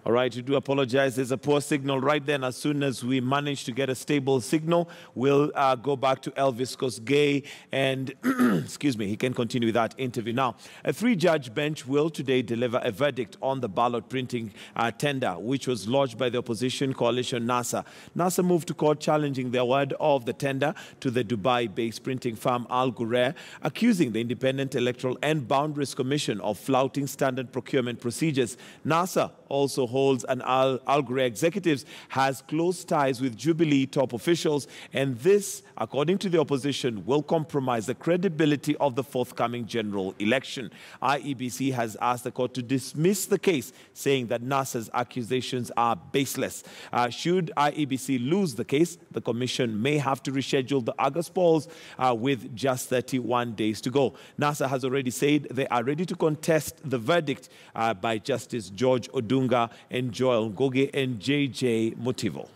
All right, we do apologize. There's a poor signal right then. As soon as we manage to get a stable signal, we'll go back to Elvis Kosgei and, excuse me, he can continue with that interview. Now, a three-judge bench will today deliver a verdict on the ballot printing tender, which was lodged by the opposition coalition NASA. NASA moved to court challenging the award of the tender to the Dubai-based printing firm Al Ghurair, accusing the Independent Electoral and Boundaries Commission of flouting standard procurement procedures. NASA also holds an Al Ghurair executives has close ties with Jubilee top officials, and this, according to the opposition, will compromise the credibility of the forthcoming general election. IEBC has asked the court to dismiss the case, saying that NASA's accusations are baseless. Should IEBC lose the case, the commission may have to reschedule the August polls with just 31 days to go. NASA has already said they are ready to contest the verdict by Justice George Odunga and Joel Ngoge and J.J. Motivo.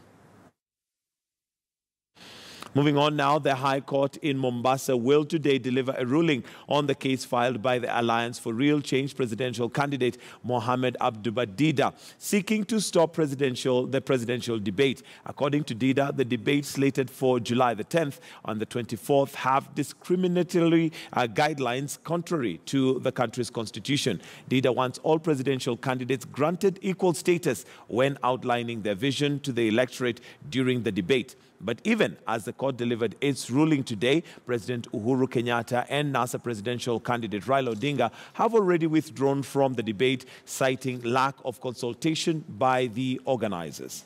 Moving on now, the High Court in Mombasa will today deliver a ruling on the case filed by the Alliance for Real Change presidential candidate Mohamed Abduba Dida, seeking to stop the presidential debate. According to Dida, the debate slated for July the 10th and the 24th have discriminatory guidelines contrary to the country's constitution. Dida wants all presidential candidates granted equal status when outlining their vision to the electorate during the debate. But even as the court delivered its ruling today, President Uhuru Kenyatta and NASA presidential candidate Raila Odinga have already withdrawn from the debate, citing lack of consultation by the organizers.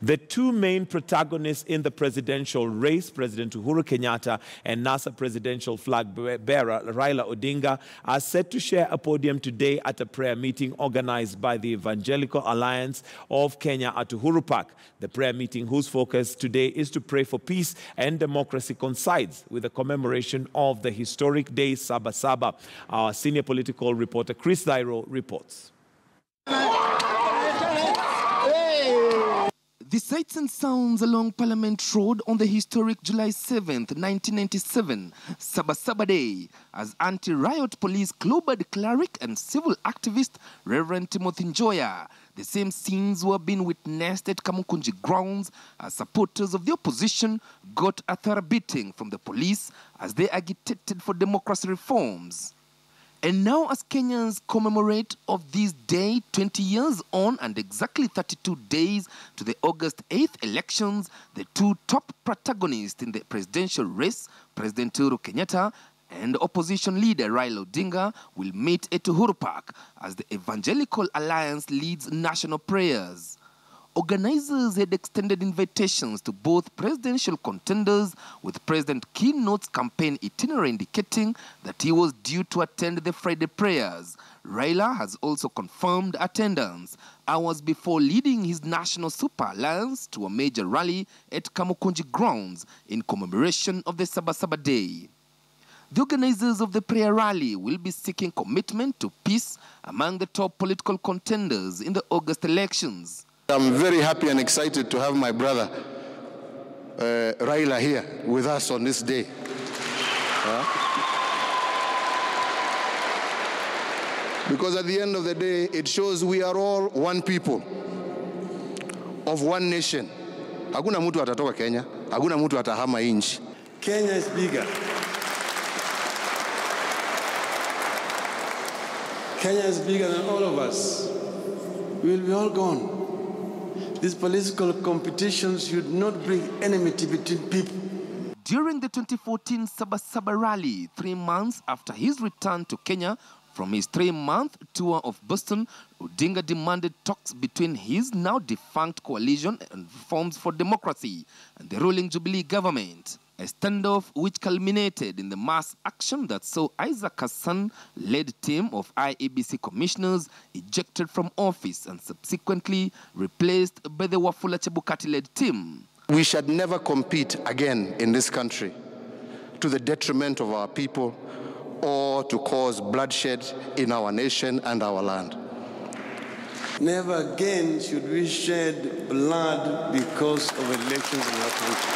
The two main protagonists in the presidential race, President Uhuru Kenyatta and NASA presidential flag bearer Raila Odinga, are set to share a podium today at a prayer meeting organized by the Evangelical Alliance of Kenya at Uhuru Park. The prayer meeting, whose focus today is to pray for peace and democracy, coincides with the commemoration of the historic day Saba Saba. Our senior political reporter Chris Dairo reports. The sights and sounds along Parliament Road on the historic July 7th, 1997, Saba Saba Day, as anti-riot police clobbered cleric and civil activist Reverend Timothy Njoya. The same scenes were being witnessed at Kamukunji grounds as supporters of the opposition got a thorough beating from the police as they agitated for democracy reforms. And now, as Kenyans commemorate of this day 20 years on and exactly 32 days to the August 8th elections, the two top protagonists in the presidential race, President Uhuru Kenyatta and opposition leader Raila Odinga, will meet at Uhuru Park as the Evangelical Alliance leads national prayers. Organizers had extended invitations to both presidential contenders, with President Keynote's campaign itinerary indicating that he was due to attend the Friday prayers. Raila has also confirmed attendance hours before leading his National Super Alliance to a major rally at Kamukunji grounds in commemoration of the Saba Saba Day. The organizers of the prayer rally will be seeking commitment to peace among the top political contenders in the August elections. I'm very happy and excited to have my brother Raila here with us on this day. Because at the end of the day, it shows we are all one people of one nation. Hakuna mtu atatoka Kenya, hakuna mtu atahama inchi. Kenya is bigger. Kenya is bigger than all of us. We will be all gone. These political competitions should not bring enmity between people. During the 2014 Saba Saba rally, 3 months after his return to Kenya from his 3-month tour of Boston, Odinga demanded talks between his now defunct coalition and Reforms for Democracy and the ruling Jubilee government. A standoff which culminated in the mass action that saw Isaac Hassan-led team of IEBC commissioners ejected from office and subsequently replaced by the Wafula Chebukati-led team. We should never compete again in this country to the detriment of our people or to cause bloodshed in our nation and our land. Never again should we shed blood because of elections in our country.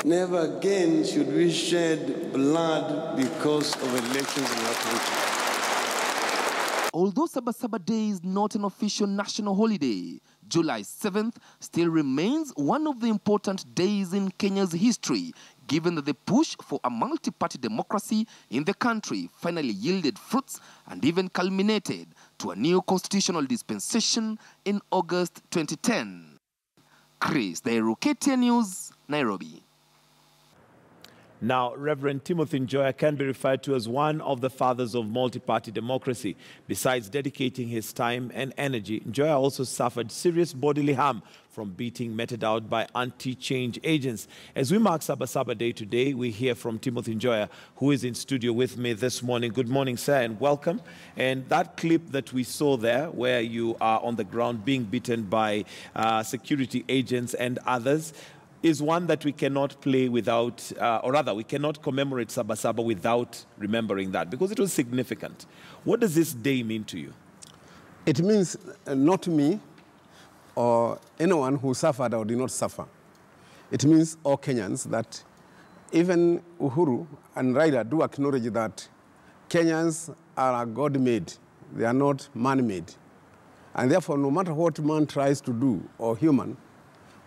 Never again should we shed blood because of elections in our country. Although Saba Saba Day is not an official national holiday, July 7th still remains one of the important days in Kenya's history, given that the push for a multi-party democracy in the country finally yielded fruits and even culminated to a new constitutional dispensation in August 2010. Chris, the KTN News, Nairobi. Now, Reverend Timothy Njoya can be referred to as one of the fathers of multi-party democracy. Besides dedicating his time and energy, Njoya also suffered serious bodily harm from being meted out by anti-change agents. As we mark Saba Saba Day today, we hear from Timothy Njoya, who is in studio with me this morning. Good morning, sir, and welcome. And that clip that we saw there, where you are on the ground being beaten by security agents and others, is one that we cannot play without, or rather, we cannot commemorate Saba Saba without remembering that, because it was significant. What does this day mean to you? It means not me or anyone who suffered or did not suffer. It means all Kenyans, that even Uhuru and Raila do acknowledge that Kenyans are God-made. They are not man-made. And therefore, no matter what man tries to do, or human,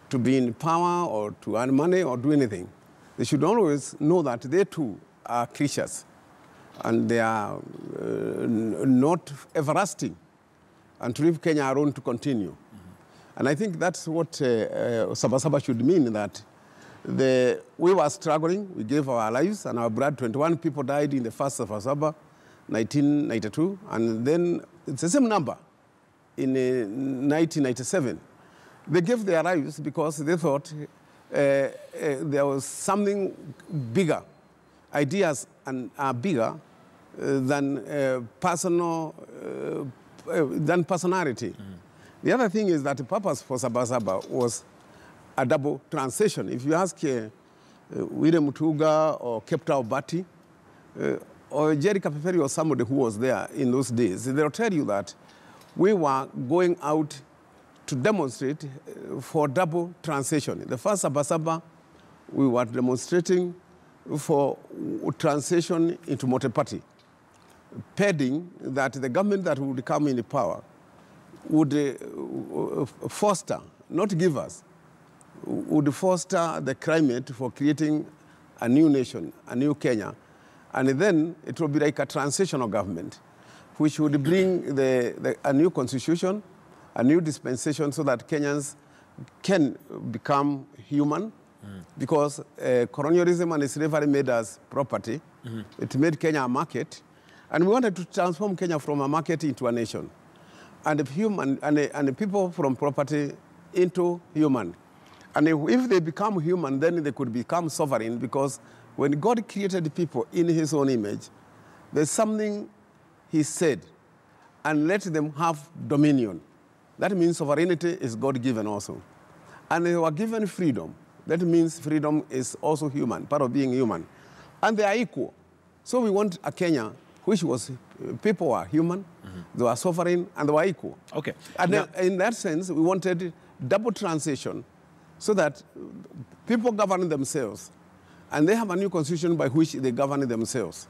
to be in power or to earn money or do anything, they should always know that they too are creatures and they are not everlasting, and to leave Kenya alone to continue. Mm-hmm. And I think that's what Saba Saba should mean, that we were struggling, we gave our lives and our blood. 21 people died in the first Saba Saba, 1992, and then it's the same number in 1997. They gave their lives because they thought there was something bigger. Ideas are bigger than personality. Mm. The other thing is that the purpose for Saba Saba was a double translation. If you ask William Tuga or Kepta Obati or Jerry Kapeperi or somebody who was there in those days, they'll tell you that we were going out to demonstrate for double translation. The first Saba Saba, we were demonstrating for translation into multi-party, pending that the government that would come in power would foster, not give us, would foster the climate for creating a new nation, a new Kenya. And then it will be like a transitional government, which would bring a new constitution, a new dispensation, so that Kenyans can become human, because colonialism and slavery made us property. Mm-hmm. It made Kenya a market, and we wanted to transform Kenya from a market into a nation, and the people from property into human. And if they become human, then they could become sovereign, because when God created people in his own image, there's something he said, and let them have dominion. That means sovereignty is God-given also. And they were given freedom. That means freedom is also human, part of being human. And they are equal. So we want a Kenya which was, people were human, they were sovereign, and they were equal. Okay. And in that sense, we wanted double transition, so that people govern themselves, and they have a new constitution by which they govern themselves.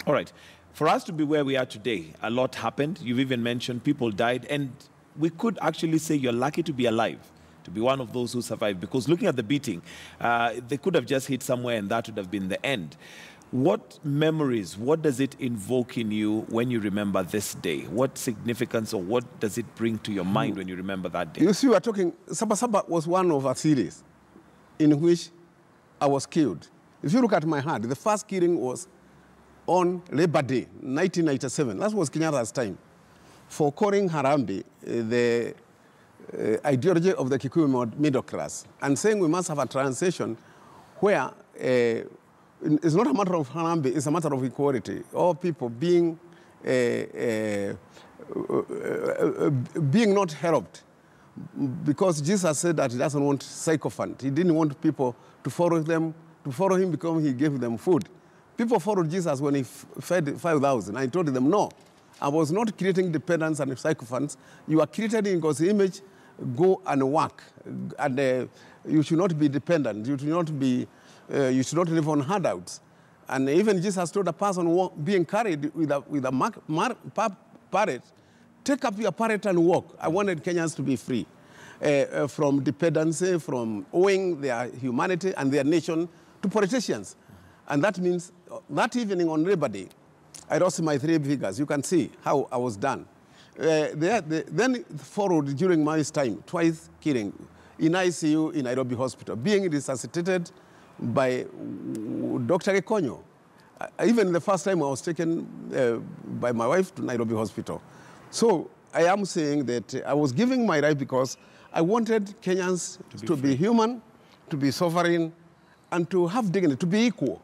All right. For us to be where we are today, a lot happened. You've even mentioned people died, and we could actually say you're lucky to be alive, to be one of those who survived, because looking at the beating, they could have just hit somewhere and that would have been the end. What memories, what does it invoke in you when you remember this day? What significance or what does it bring to your mind when you remember that day? You see, we are talking, Saba Saba was one of a series in which I was killed. If you look at my heart, the first killing was on Labor Day, 1997. That was Kenyatta's time, for calling Harambee the ideology of the Kikuyu middle class, and saying we must have a transition where it's not a matter of Harambee, it's a matter of equality. All people being not helped. Because Jesus said that he doesn't want sycophant. He didn't want people to follow him because he gave them food. People followed Jesus when he fed 5,000. I told them, no, I was not creating dependents and sycophants. You are created in God's image, go and work. And you should not be dependent. You should not live on handouts. And even Jesus told a person being carried with a parrot, take up your parrot and walk. I wanted Kenyans to be free from dependency, from owing their humanity and their nation to politicians. And that means that evening on Labor Day, I lost my 3 figures. You can see how I was done. Then followed during my time, twice killing in ICU in Nairobi Hospital, being resuscitated by Dr. Gekonyo. Even the first time I was taken by my wife to Nairobi Hospital. So I am saying that I was giving my life because I wanted Kenyans to be human, to be sovereign, and to have dignity, to be equal.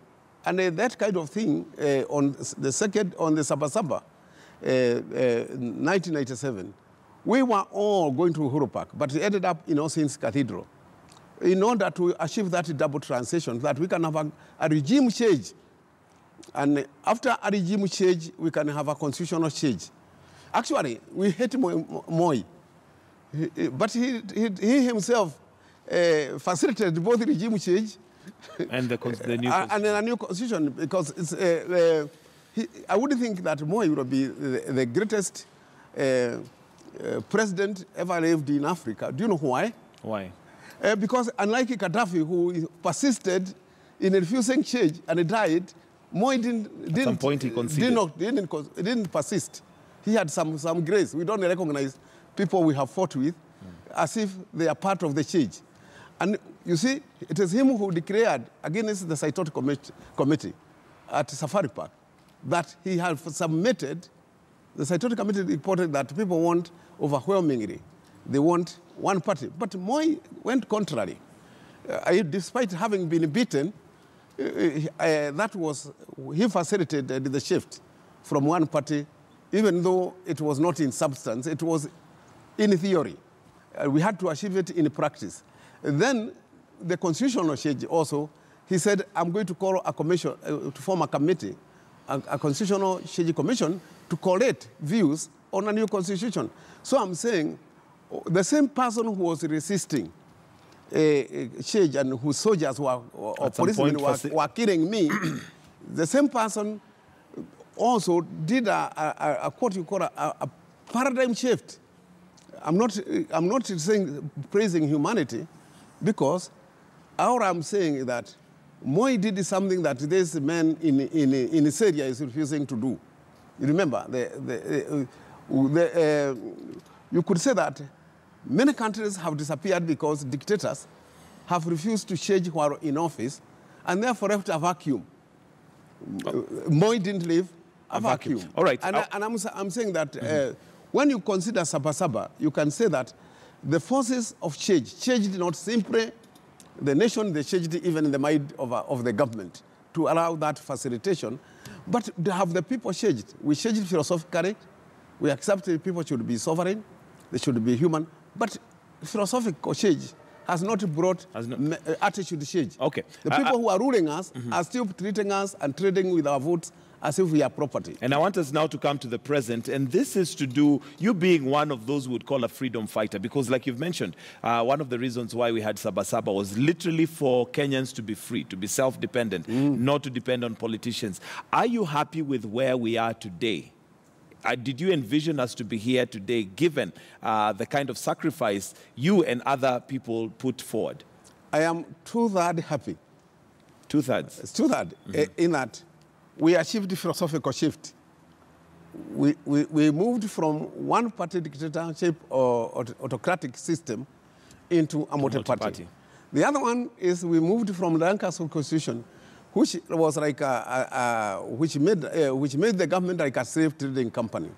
And that kind of thing on the Saba Saba, 1997, we were all going to Uhuru Park, but it ended up in All Saints Cathedral. In order to achieve that double transition, that we can have a regime change. And after a regime change, we can have a constitutional change. Actually, we hate Moi. But he himself facilitated both regime change and the new constitution. And a new constitution, because it's, I would think that Moi would be the greatest president ever lived in Africa. Do you know why? Why? Because unlike Gaddafi, who persisted in refusing change and he died, Moi didn't. At some point he conceded. Didn't persist. He had some grace. We don't recognize people we have fought with as if they are part of the change. And you see, it is him who declared against the Saitot Committee at Safari Park that he had submitted. The Saitot Committee reported that people want overwhelmingly, they want one party. But Moi went contrary. Despite having been beaten, that was, he facilitated the shift from one party, even though it was not in substance, it was in theory. We had to achieve it in practice. Then the constitutional change also, he said, I'm going to call a commission, to form a committee, a constitutional change commission to collate views on a new constitution. So I'm saying the same person who was resisting change and whose soldiers or policemen were killing me, the same person also did a what you call a paradigm shift. I'm not saying praising humanity, because all I'm saying is that Moi did something that this man in Syria is refusing to do. You remember, you could say that many countries have disappeared because dictators have refused to change who are in office, and therefore left a vacuum. Moi didn't leave a vacuum. All right. And I'm saying that when you consider Saba Saba, you can say that the forces of change changed not simply the nation, they changed even in the mind of the government to allow that facilitation. But have the people changed? We changed philosophically. We accepted people should be sovereign, they should be human. But philosophical change has not brought attitude change. Okay. The people who are ruling us are still treating us and trading with our votes as if we are property. And I want us now to come to the present, and this is to do, you being one of those who would call a freedom fighter, because like you've mentioned, one of the reasons why we had Saba Saba was literally for Kenyans to be free, to be self-dependent, not to depend on politicians. Are you happy with where we are today? Did you envision us to be here today, given the kind of sacrifice you and other people put forward? I am two-thirds happy. Two-thirds? It's two-thirds, in that we achieved the philosophical shift. We moved from one-party dictatorship or autocratic system into a multi-party. The other one is we moved from the Lancaster Constitution, which was like which made the government like a slave trading company,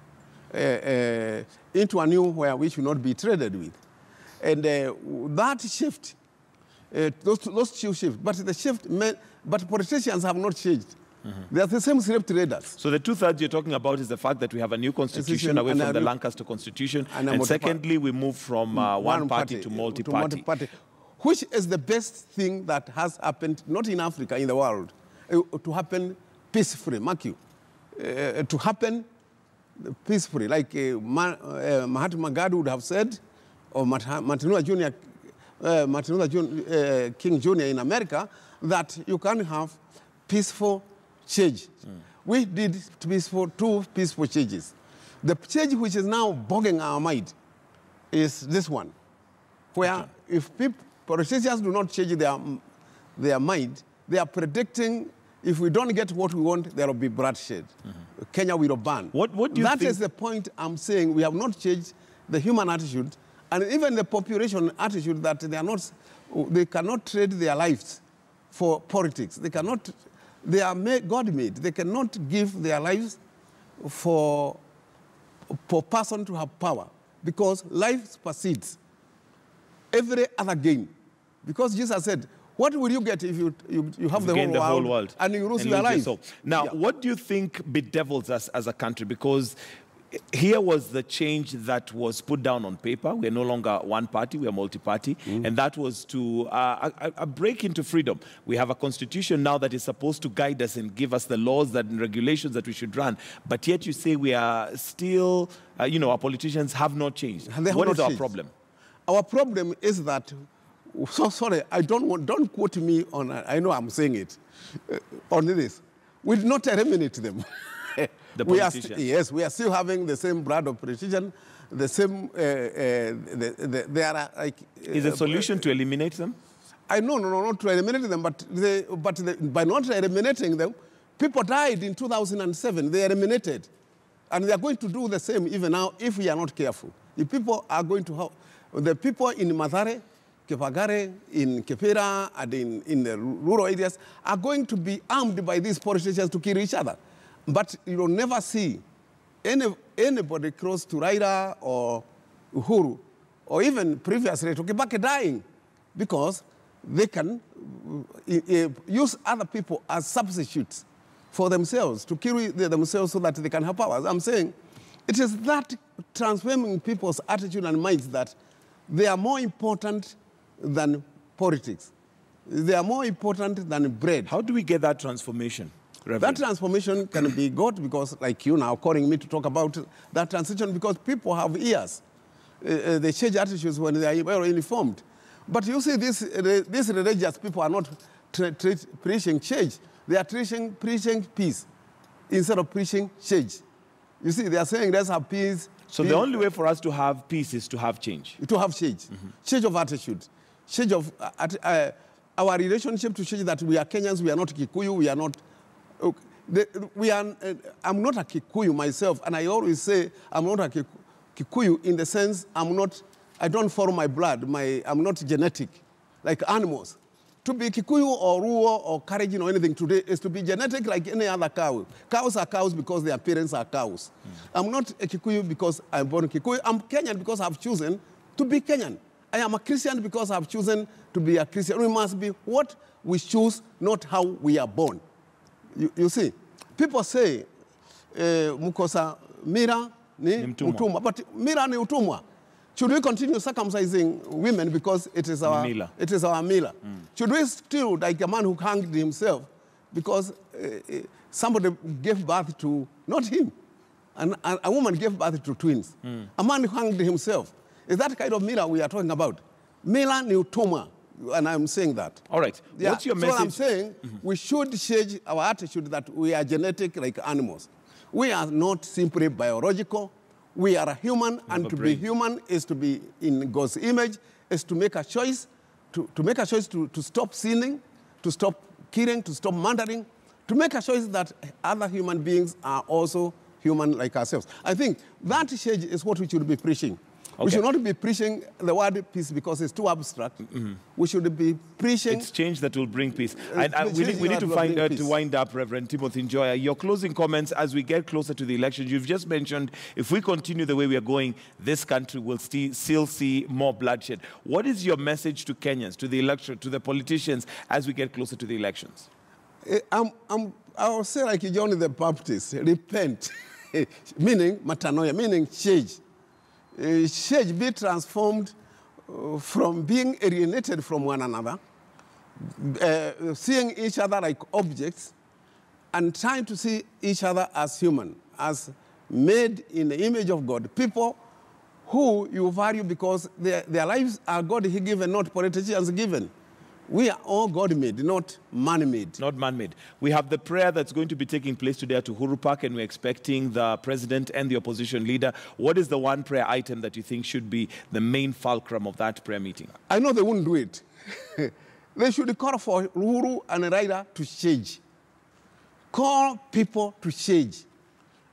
into a new where we should not be traded with, and that shift, those two shifts, but the shift meant, but politicians have not changed. They are the same slave traders. So the two-thirds you're talking about is the fact that we have a new constitution away from the Lancaster Constitution, and secondly, we move from one party to multi-party. Which is the best thing that has happened, not in Africa, in the world, to happen peacefully, mark you, to happen peacefully, like Mahatma Gandhi would have said, or Martin Luther King Jr. in America, that you can have peaceful change. We did two peaceful changes. The change which is now bogging our mind is this one, where if politicians do not change their mind, they are predicting if we don't get what we want, there will be bloodshed. Kenya will burn. What do you think? That is the point I'm saying. We have not changed the human attitude and even the population attitude that they cannot trade their lives for politics. They are God-made. They cannot give their lives for person to have power, because life supersedes every other gain. Because Jesus said, what will you get if you have the whole world and you lose your life? Now, what do you think bedevils us as a country? Because here was the change that was put down on paper. We are no longer one party, we are multi-party. And that was to a break into freedom. We have a constitution now that is supposed to guide us and give us the laws and regulations that we should run. But yet you say we are still, our politicians have not changed. What is our problem? Our problem is that, sorry, don't quote me on, I know I'm saying it, on this. We did not eliminate them. The politicians. Yes, we are still having the same brand of politician, the same, they are like... Is the solution to eliminate them? No, not to eliminate them, but by not eliminating them, people died in 2007, they eliminated. And they are going to do the same even now if we are not careful. The people are going to have, the people in Mathare, Kepagare, in Kepera, and in the rural areas are going to be armed by these politicians to kill each other. But you will never see anybody close to Raila or Uhuru, or even previously to Kibaki dying, because they can use other people as substitutes for themselves, to kill themselves so that they can have powers. I'm saying it is that transforming people's attitude and minds that they are more important than politics. They are more important than bread. How do we get that transformation, Reverend? That transformation can be got because, like you now, calling me to talk about that transition, because people have ears. They change attitudes when they are well informed. But you see, these religious people are not preaching change. They are preaching peace instead of preaching change. You see, they are saying let's have peace. So the only way for us to have peace is to have change. To have change. Change of attitude. Change of our relationship to change, that we are Kenyans, we are not Kikuyu, we are not... I'm not a Kikuyu myself, and I always say I'm not a Kikuyu in the sense I don't follow my blood, I'm not genetic, like animals. To be Kikuyu or Ruo or Kalenjin or anything today is to be genetic like any other cow. Cows are cows because their parents are cows. I'm not a Kikuyu because I'm born Kikuyu. I'm Kenyan because I've chosen to be Kenyan. I am a Christian because I've chosen to be a Christian. We must be what we choose, not how we are born. You see, people say, Mukosa, Mira ni utumwa. But Mira ni utumwa. Should we continue circumcising women because it is our Mila? It is our Mila. Should we still, like a man who hanged himself because somebody gave birth to, not him, a woman gave birth to twins. A man who hanged himself. Is that kind of Mila we are talking about? Mila ni utumwa. And I'm saying that. All right. Yeah. What's your message? So I'm saying we should change our attitude that we are genetic like animals. We are not simply biological. We are a human, and to be human is to be in God's image, is to make a choice, to make a choice to stop sinning, to stop killing, to stop murdering, to make a choice that other human beings are also human like ourselves. I think that change is what we should be preaching. Okay. We should not be preaching the word peace because it's too abstract. We should be preaching... It's change that will bring peace. And we need to wind up, Reverend Timothy Njoya. Your closing comments as we get closer to the election. You've just mentioned if we continue the way we are going, this country will still see more bloodshed. What is your message to Kenyans, to the electorate, to the politicians as we get closer to the elections? I'll say like John the Baptist, repent, meaning metanoia, meaning change. Change, be transformed from being alienated from one another, seeing each other like objects, and trying to see each other as human, as made in the image of God. People who you value because their lives are God given, not politicians given. We are all God-made, not man-made. Not man-made. We have the prayer that's going to be taking place today at Uhuru Park, and we're expecting the president and the opposition leader. What is the one prayer item that you think should be the main fulcrum of that prayer meeting? I know they wouldn't do it. They should call for Uhuru and Raila to change. Call people to change.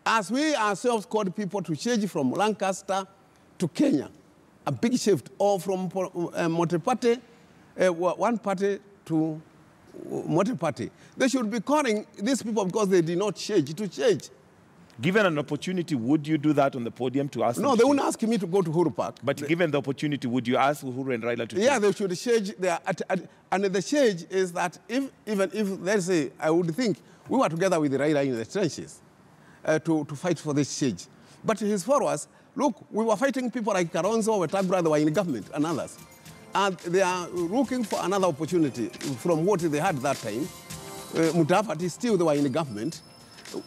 As we ourselves called people to change from Lancaster to Kenya, a big shift, or from multi-party, one party to multi-party. They should be calling these people because they did not change to change. Given an opportunity, would you do that on the podium to ask them? No, they wouldn't ask me to go to Uhuru Park. But given the opportunity, would you ask Uhuru and Raila to change? Yeah, they should change. And the change is that even if, let's say, I would think we were together with Raila in the trenches to fight for this change. But his followers, look, we were fighting people like Karonzo, Wetangula, they were in government, and others. And they are looking for another opportunity from what they had that time. Mutafati, still they were in the government.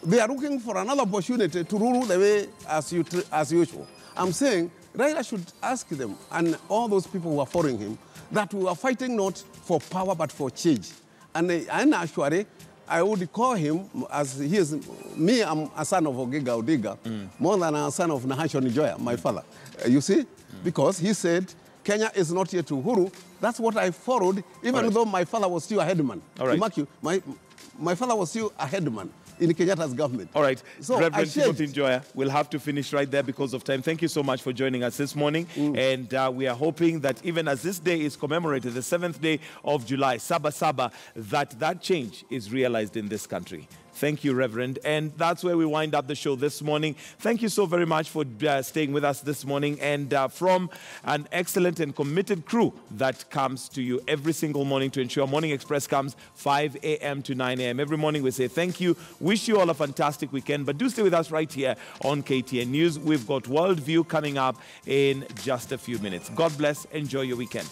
They are looking for another opportunity to rule the way as usual. I'm saying Raila should ask them and all those people who are following him that we are fighting not for power but for change. And actually, I would call him, as he is, me, I'm a son of Ogiga Odiga, more than a son of Nahasho Njoya, my father. You see? Because he said, Kenya is not yet to Uhuru. That's what I followed, even though my father was still a headman. All right. Mark you, my father was still a headman in Kenyatta's government. All right. So Reverend Timothy Njoya, we'll have to finish right there because of time. Thank you so much for joining us this morning. And we are hoping that even as this day is commemorated, the 7th day of July, Saba Saba, that change is realized in this country. Thank you, Reverend. And that's where we wind up the show this morning. Thank you so very much for staying with us this morning. And from an excellent and committed crew that comes to you every single morning to ensure Morning Express comes 5 a.m. to 9 a.m. Every morning we say thank you. Wish you all a fantastic weekend. But do stay with us right here on KTN News. We've got World View coming up in just a few minutes. God bless. Enjoy your weekend.